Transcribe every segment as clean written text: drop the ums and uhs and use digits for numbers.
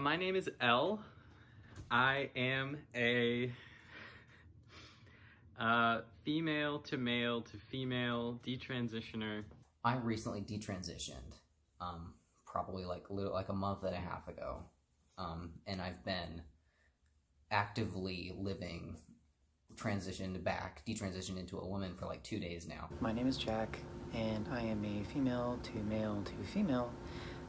My name is Elle. I am a female to male to female detransitioner. I recently detransitioned, probably like a month and a half ago, and I've been actively living detransitioned into a woman for like 2 days now. My name is Jack, and I am a female to female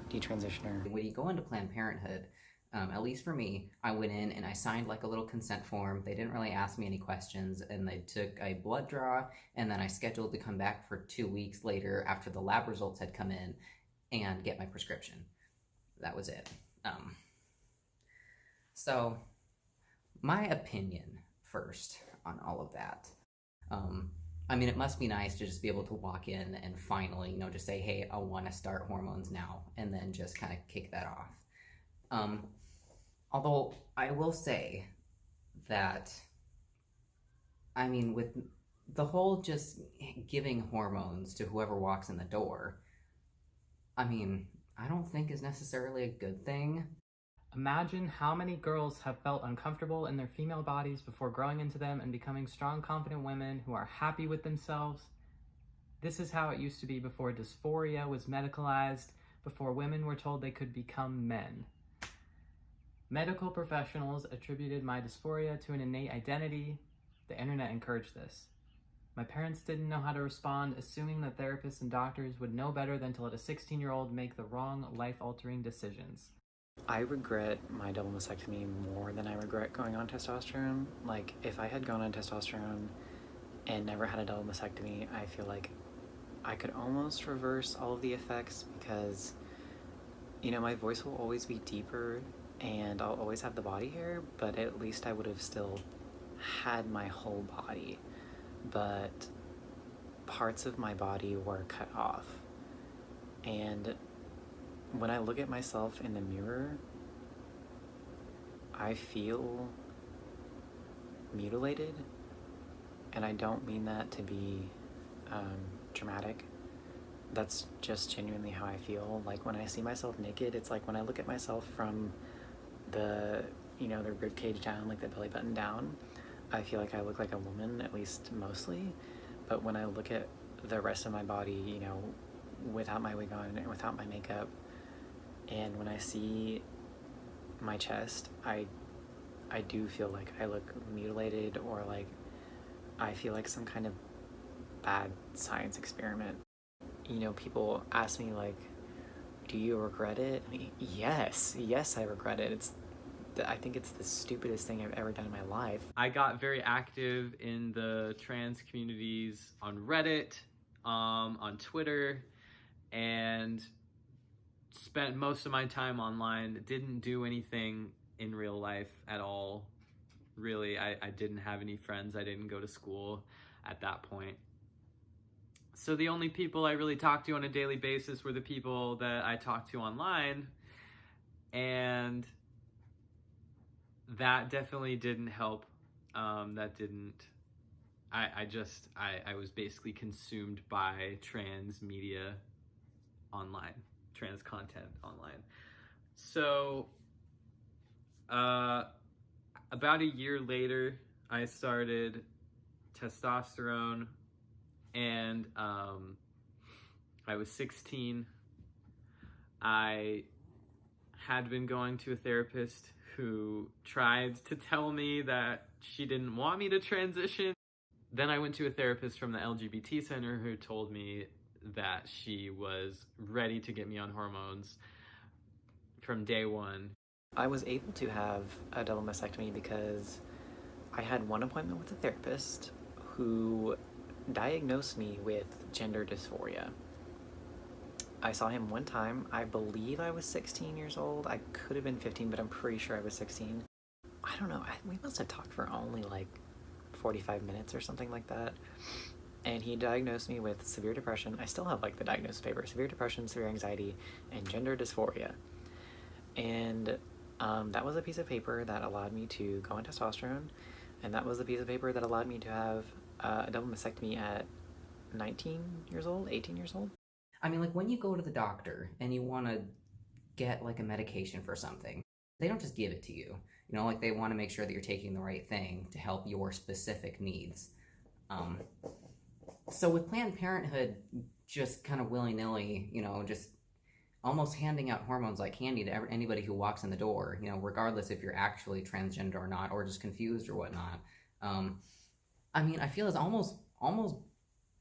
detransitioner. When you go into Planned Parenthood, at least for me, I went in and I signed like a little consent form. They didn't really ask me any questions, and they took a blood draw, and then I scheduled to come back for 2 weeks later after the lab results had come in and get my prescription. That was it. So my opinion first on all of that. I mean, it must be nice to just be able to walk in and finally, just say, hey, I want to start hormones now, and then just kind of kick that off. Although I will say that, I mean, with the whole just giving hormones to whoever walks in the door, I mean, I don't think is necessarily a good thing. Imagine how many girls have felt uncomfortable in their female bodies before growing into them and becoming strong, confident women who are happy with themselves. This is how it used to be before dysphoria was medicalized, before women were told they could become men. Medical professionals attributed my dysphoria to an innate identity. The internet encouraged this. My parents didn't know how to respond, assuming that therapists and doctors would know better than to let a 16-year-old make the wrong, life-altering decisions. I regret my double mastectomy more than I regret going on testosterone. Like, if I had gone on testosterone and never had a double mastectomy, I feel like I could almost reverse all of the effects because, my voice will always be deeper and I'll always have the body hair, but at least I would have still had my whole body. But parts of my body were cut off. And when I look at myself in the mirror, I feel mutilated, and I don't mean that to be dramatic. That's just genuinely how I feel. Like, when I see myself naked, it's like when I look at myself from the rib cage down, like the belly button down, I feel like I look like a woman, at least mostly. But when I look at the rest of my body, without my wig on and without my makeup, and when I see my chest, I do feel like I look mutilated, or like I feel like some kind of bad science experiment. People ask me, like, do you regret it? I mean, yes, I regret it. I think it's the stupidest thing I've ever done in my life. I got very active in the trans communities on Reddit, on Twitter, and spent most of my time online. Didn't do anything in real life at all. Really, I didn't have any friends. I didn't go to school at that point. So the only people I really talked to on a daily basis were the people that I talked to online, and that definitely didn't help. I was basically consumed by trans media online, trans content online. So about a year later, I started testosterone, and I was 16. I had been going to a therapist who tried to tell me that she didn't want me to transition. Then I went to a therapist from the LGBT center who told me that she was ready to get me on hormones from day one. I was able to have a double mastectomy because I had one appointment with a therapist who diagnosed me with gender dysphoria. I saw him one time. I believe I was 16 years old. I could have been 15, but I'm pretty sure I was 16. I don't know. We must have talked for only like 45 minutes or something like that. And he diagnosed me with severe depression. I still have like the diagnosis paper: severe depression, severe anxiety, and gender dysphoria. And that was a piece of paper that allowed me to go on testosterone, and that was the piece of paper that allowed me to have a double mastectomy at 19 years old, 18 years old. I mean, like, when you go to the doctor and you want to get like a medication for something, they don't just give it to you. You know, like they want to make sure that you're taking the right thing to help your specific needs. So with Planned Parenthood just kind of willy-nilly, you know, just almost handing out hormones like candy to anybody who walks in the door, you know, regardless if you're actually transgender or not, or just confused or whatnot. I mean, I feel it's almost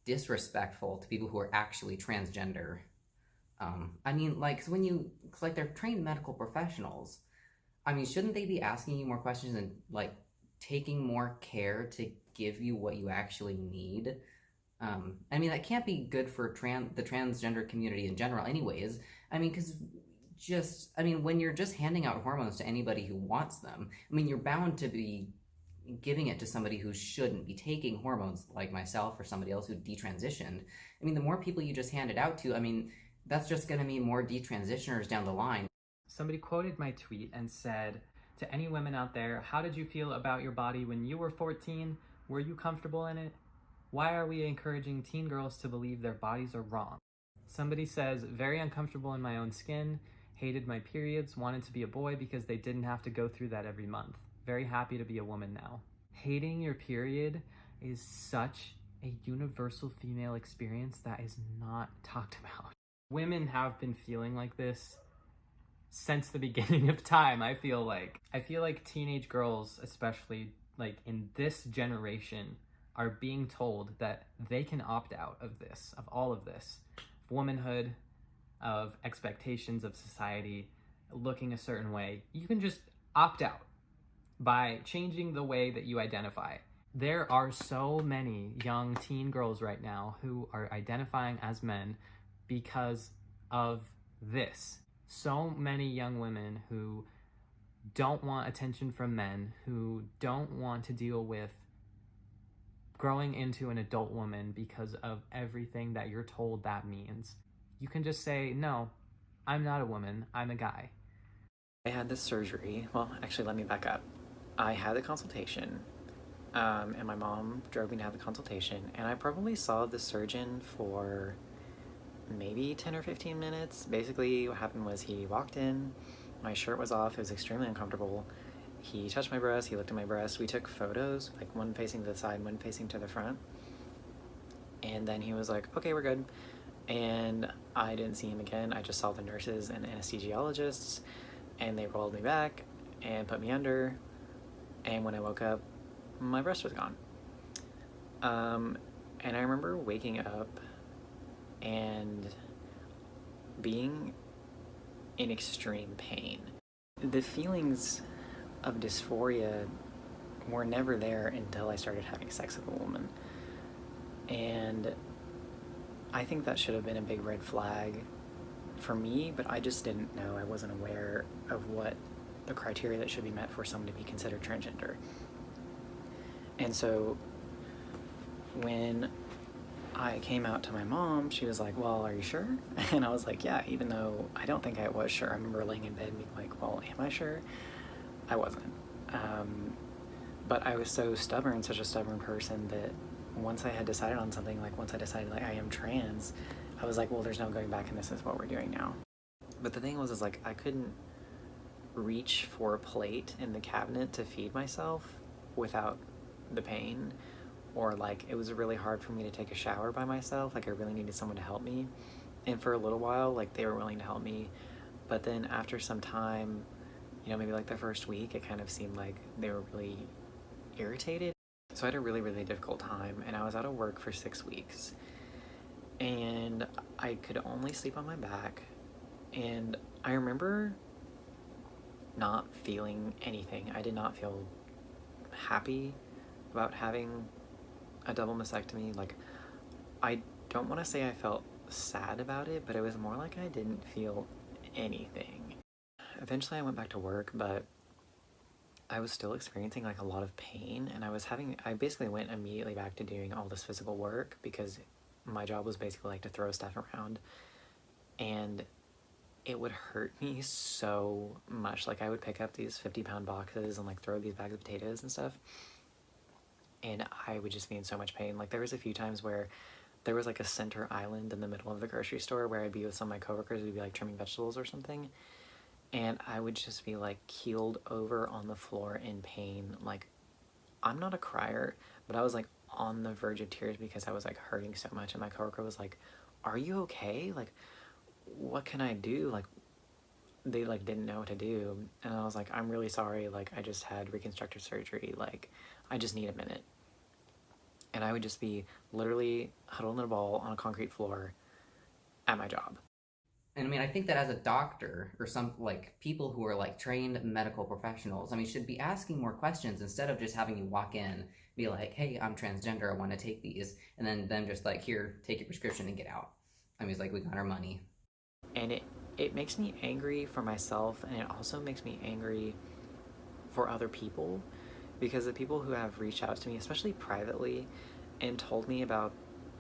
disrespectful to people who are actually transgender. I mean, like, 'cause like they're trained medical professionals. I mean, shouldn't they be asking you more questions and like taking more care to give you what you actually need? I mean, that can't be good for the transgender community in general, anyways. I mean, because I mean, when you're just handing out hormones to anybody who wants them, I mean, you're bound to be giving it to somebody who shouldn't be taking hormones, like myself or somebody else who detransitioned. I mean, the more people you just hand it out to, I mean, that's just going to mean more detransitioners down the line. Somebody quoted my tweet and said, to any women out there, how did you feel about your body when you were 14? Were you comfortable in it? Why are we encouraging teen girls to believe their bodies are wrong? Somebody says, very uncomfortable in my own skin, hated my periods, wanted to be a boy because they didn't have to go through that every month. Very happy to be a woman now. Hating your period is such a universal female experience that is not talked about. Women have been feeling like this since the beginning of time, I feel like. I feel like teenage girls, especially like in this generation, are being told that they can opt out of this, of all of this. Of womanhood, of expectations of society, looking a certain way. You can just opt out by changing the way that you identify. There are so many young teen girls right now who are identifying as men because of this. So many young women who don't want attention from men, who don't want to deal with growing into an adult woman because of everything that you're told that means. You can just say, no, I'm not a woman, I'm a guy. I had this surgery. Well, actually, let me back up. I had the consultation, and my mom drove me to have the consultation, and I probably saw the surgeon for maybe 10 or 15 minutes. Basically, what happened was he walked in, my shirt was off, it was extremely uncomfortable. He touched my breast, he looked at my breast, we took photos, like one facing to the side, one facing to the front, and then he was like, okay, we're good. And I didn't see him again. I just saw the nurses and anesthesiologists, and they rolled me back and put me under, and when I woke up, my breast was gone. And I remember waking up and being in extreme pain. The feelings of dysphoria were never there until I started having sex with a woman. And I think that should have been a big red flag for me, but I just didn't know. I wasn't aware of what the criteria that should be met for someone to be considered transgender. And so when I came out to my mom, she was like, well, are you sure? And I was like, yeah, even though I don't think I was sure. I remember laying in bed and being like, well, am I sure? I wasn't. But I was so stubborn, such a stubborn person, that once I had decided on something, like once I decided like I am trans, I was like, well, there's no going back and this is what we're doing now. But the thing was like I couldn't reach for a plate in the cabinet to feed myself without the pain, or like it was really hard for me to take a shower by myself. Like I really needed someone to help me. And for a little while, like they were willing to help me, but then after some time, you know, maybe like the first week, it kind of seemed like they were really irritated. So I had a really, really difficult time, and I was out of work for 6 weeks, and I could only sleep on my back. And I remember not feeling anything. I did not feel happy about having a double mastectomy. Like, I don't want to say I felt sad about it, but it was more like I didn't feel anything. Eventually I went back to work, but I was still experiencing like a lot of pain, and I basically went immediately back to doing all this physical work because my job was basically like to throw stuff around, and it would hurt me so much. Like I would pick up these 50-pound boxes and like throw these bags of potatoes and stuff, and I would just be in so much pain. Like there was a few times where there was like a center island in the middle of the grocery store where I'd be with some of my coworkers, we'd be like trimming vegetables or something, and I would just be like keeled over on the floor in pain. Like, I'm not a crier, but I was like on the verge of tears because I was like hurting so much. And my coworker was like, "Are you okay? Like, what can I do?" Like, they like didn't know what to do. And I was like, "I'm really sorry. Like, I just had reconstructive surgery. Like, I just need a minute." And I would just be literally huddled in a ball on a concrete floor at my job. And I mean, I think that as a doctor or some like people who are like trained medical professionals, I mean, should be asking more questions instead of just having you walk in, be like, "Hey, I'm transgender, I want to take these," and then them just like, "Here, take your prescription and get out." I mean, it's like, we got our money. And it makes me angry for myself, and it also makes me angry for other people, because the people who have reached out to me, especially privately, and told me about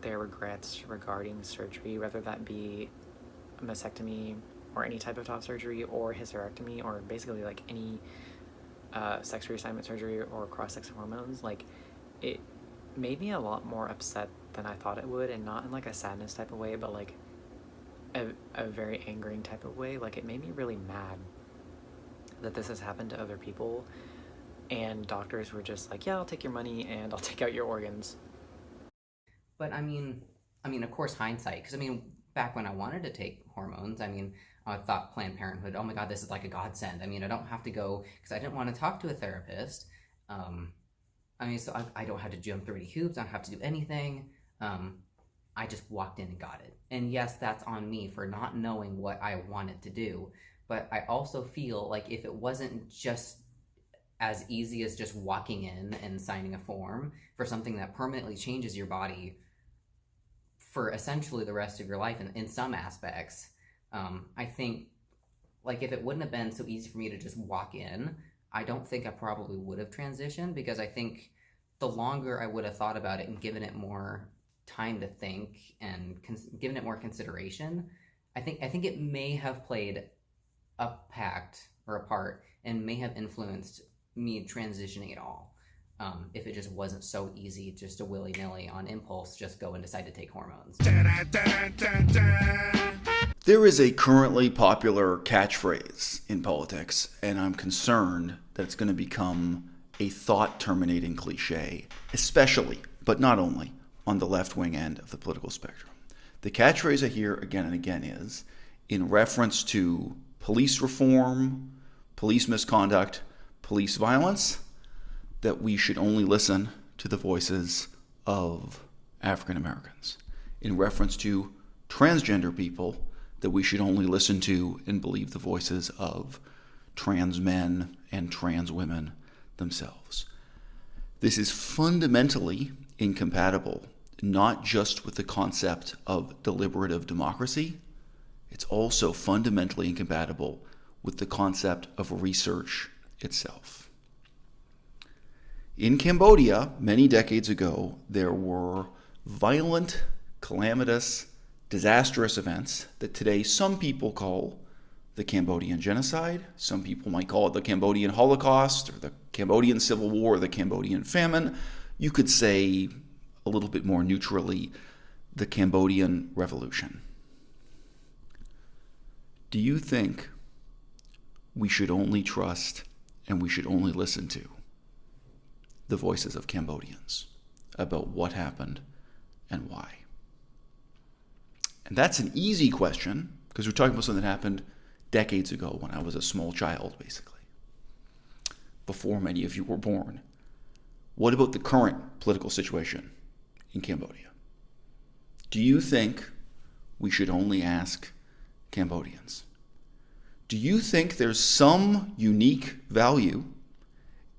their regrets regarding surgery, whether that be a mastectomy or any type of top surgery or hysterectomy or basically like any sex reassignment surgery or cross-sex hormones, like, it made me a lot more upset than I thought it would, and not in like a sadness type of way, but like a very angering type of way. Like, it made me really mad that this has happened to other people, and doctors were just like, "Yeah, I'll take your money and I'll take out your organs." But I mean, of course, hindsight, because I mean, back when I wanted to take hormones, I mean, I thought Planned Parenthood, oh my God, this is like a godsend. I mean, I don't have to go, because I didn't want to talk to a therapist. I mean, so I don't have to jump through any hoops. I don't have to do anything. I just walked in and got it. And yes, that's on me for not knowing what I wanted to do. But I also feel like if it wasn't just as easy as just walking in and signing a form for something that permanently changes your body for essentially the rest of your life in some aspects, I think, like, if it wouldn't have been so easy for me to just walk in, I don't think I probably would have transitioned, because I think the longer I would have thought about it and given it more time to think and given it more consideration, I think it may have played a part and may have influenced me transitioning at all. If it just wasn't so easy just to willy-nilly on impulse just go and decide to take hormones. There is a currently popular catchphrase in politics, and I'm concerned that it's going to become a thought-terminating cliche, especially, but not only, on the left-wing end of the political spectrum. The catchphrase I hear again and again is, in reference to police reform, police misconduct, police violence, that we should only listen to the voices of African Americans. In reference to transgender people, that we should only listen to and believe the voices of trans men and trans women themselves. This is fundamentally incompatible, not just with the concept of deliberative democracy, it's also fundamentally incompatible with the concept of research itself. In Cambodia, many decades ago, there were violent, calamitous, disastrous events that today some people call the Cambodian genocide. Some people might call it the Cambodian Holocaust, or the Cambodian Civil War, or the Cambodian famine. You could say, a little bit more neutrally, the Cambodian Revolution. Do you think we should only trust and we should only listen to the voices of Cambodians about what happened and why? And that's an easy question, because we're talking about something that happened decades ago when I was a small child, basically, before many of you were born. What about the current political situation in Cambodia? Do you think we should only ask Cambodians? Do you think there's some unique value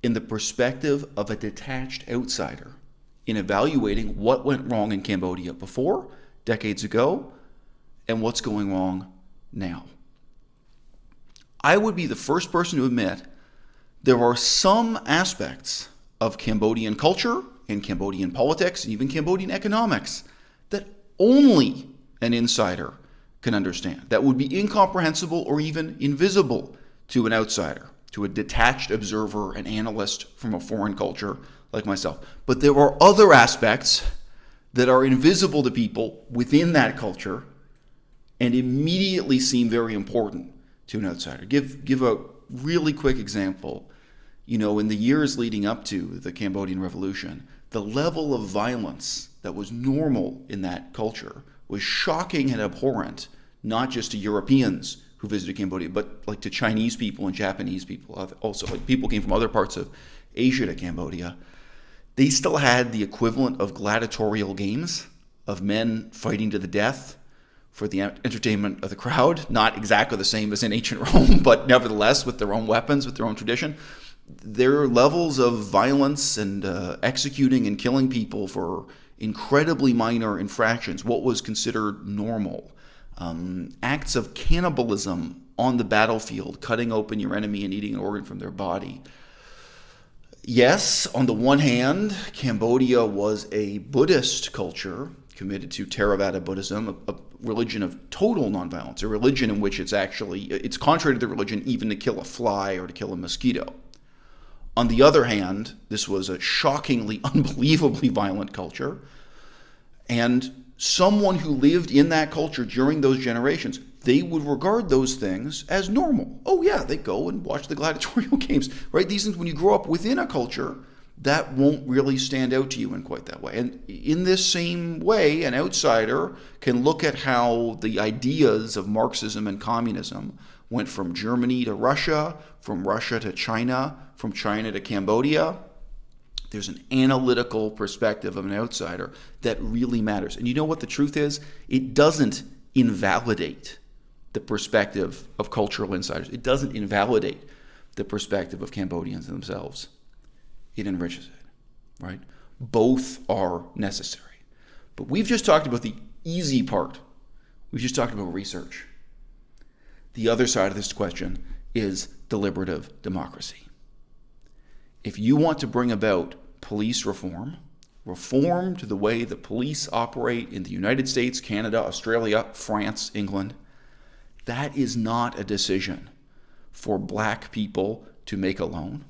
in the perspective of a detached outsider in evaluating what went wrong in Cambodia before, decades ago, and what's going wrong now? I would be the first person to admit there are some aspects of Cambodian culture and Cambodian politics and even Cambodian economics that only an insider can understand, that would be incomprehensible or even invisible to an outsider, to a detached observer, an analyst from a foreign culture like myself. But there are other aspects that are invisible to people within that culture and immediately seem very important to an outsider. Give a really quick example. In the years leading up to the Cambodian Revolution, the level of violence that was normal in that culture was shocking and abhorrent, not just to Europeans who visited Cambodia, but like to Chinese people and Japanese people. Also, like people came from other parts of Asia to Cambodia. They still had the equivalent of gladiatorial games of men fighting to the death for the entertainment of the crowd. Not exactly the same as in ancient Rome, but nevertheless with their own weapons, with their own tradition. Their levels of violence and executing and killing people for incredibly minor infractions, what was considered normal. Acts of cannibalism on the battlefield, cutting open your enemy and eating an organ from their body. Yes, on the one hand, Cambodia was a Buddhist culture committed to Theravada Buddhism, a religion of total nonviolence, a religion in which it's contrary to the religion even to kill a fly or to kill a mosquito. On the other hand, this was a shockingly, unbelievably violent culture, and someone who lived in that culture during those generations, they would regard those things as normal. Oh yeah, they go and watch the gladiatorial games, right? These things, when you grow up within a culture, that won't really stand out to you in quite that way. And in this same way, an outsider can look at how the ideas of Marxism and communism went from Germany to Russia, from Russia to China, from China to Cambodia. There's an analytical perspective of an outsider that really matters. And you know what the truth is? It doesn't invalidate the perspective of cultural insiders. It doesn't invalidate the perspective of Cambodians themselves. It enriches it, right? Both are necessary. But we've just talked about the easy part. We've just talked about research. The other side of this question is deliberative democracy. If you want to bring about police reform to the way the police operate in the United States, Canada, Australia, France, England, that is not a decision for black people to make alone.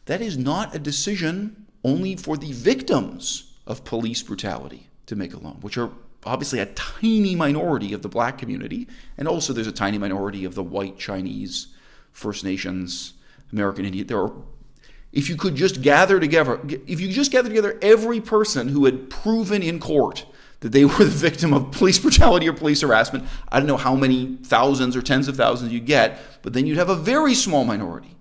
That is not a decision only for the victims of police brutality to make alone, which are obviously a tiny minority of the black community, and also there's a tiny minority of the white, Chinese, First Nations, American Indian. If you just gather together every person who had proven in court that they were the victim of police brutality or police harassment, I don't know how many thousands or tens of thousands you get, but then you'd have a very small minority.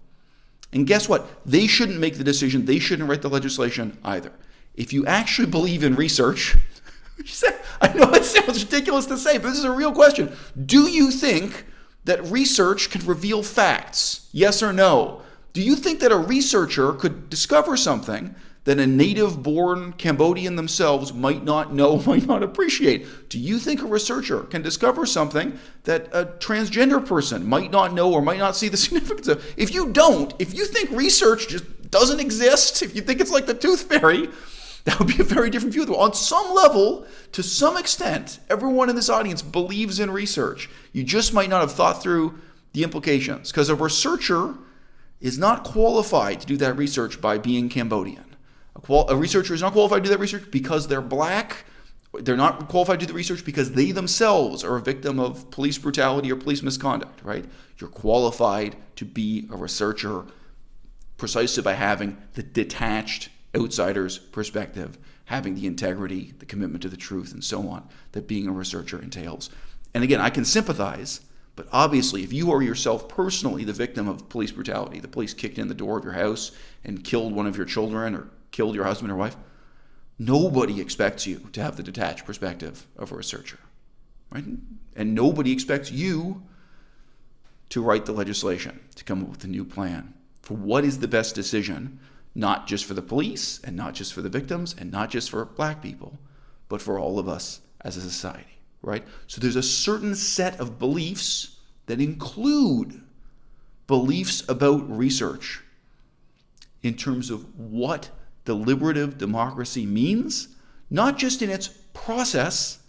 And guess what? They shouldn't make the decision. They shouldn't write the legislation either. If you actually believe in research, I know it sounds ridiculous to say, but this is a real question. Do you think that research can reveal facts? Yes or no? Do you think that a researcher could discover something that a native-born Cambodian themselves might not know, might not appreciate? Do you think a researcher can discover something that a transgender person might not know or might not see the significance of? If you think research just doesn't exist, if you think it's like the tooth fairy, that would be a very different view. On some level, to some extent, everyone in this audience believes in research. You just might not have thought through the implications, because a researcher is not qualified to do that research by being Cambodian. A researcher is not qualified to do that research because they're black. They're not qualified to do the research because they themselves are a victim of police brutality or police misconduct, right? You're qualified to be a researcher precisely by having the detached outsider's perspective, having the integrity, the commitment to the truth, and so on, that being a researcher entails. And again, I can sympathize, but obviously, if you are yourself personally the victim of police brutality, the police kicked in the door of your house and killed one of your children or killed your husband or wife, nobody expects you to have the detached perspective of a researcher, right? And nobody expects you to write the legislation, to come up with a new plan for what is the best decision, not just for the police and not just for the victims and not just for black people, but for all of us as a society, right? So there's a certain set of beliefs that include beliefs about research in terms of what deliberative democracy means, not just in its process,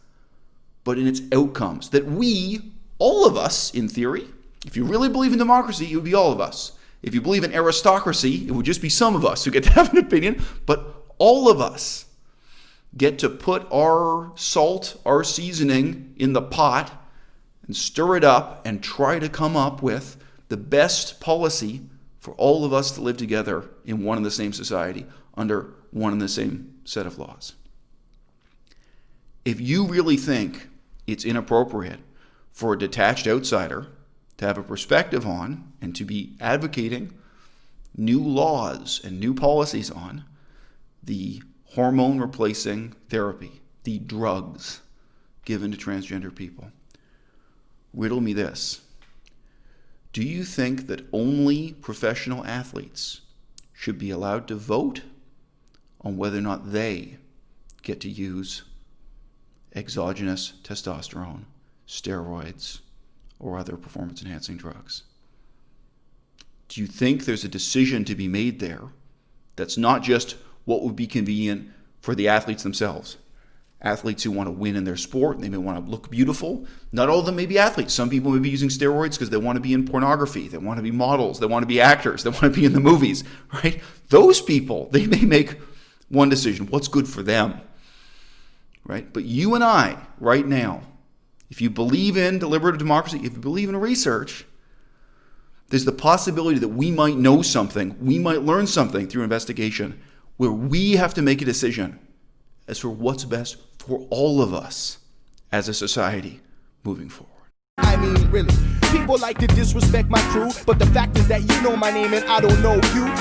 but in its outcomes. That we, all of us, in theory, if you really believe in democracy, it would be all of us. If you believe in aristocracy, it would just be some of us who get to have an opinion, but all of us get to put our salt, our seasoning in the pot, and stir it up and try to come up with the best policy for all of us to live together in one and the same society under one and the same set of laws. If you really think it's inappropriate for a detached outsider to have a perspective on and to be advocating new laws and new policies on the hormone replacing therapy, the drugs given to transgender people, riddle me this. Do you think that only professional athletes should be allowed to vote on whether or not they get to use exogenous testosterone, steroids, or other performance-enhancing drugs? Do you think there's a decision to be made there that's not just what would be convenient for the athletes themselves? Athletes who want to win in their sport, they may want to look beautiful. Not all of them may be athletes. Some people may be using steroids because they want to be in pornography, they want to be models, they want to be actors, they want to be in the movies, right? Those people, they may make one decision, what's good for them, right? But you and I, right now, if you believe in deliberative democracy, if you believe in research, there's the possibility that we might know something, we might learn something through investigation where we have to make a decision as for what's best for all of us as a society moving forward. I mean, really, people like to disrespect my crew, but the fact is that you know my name and I don't know you.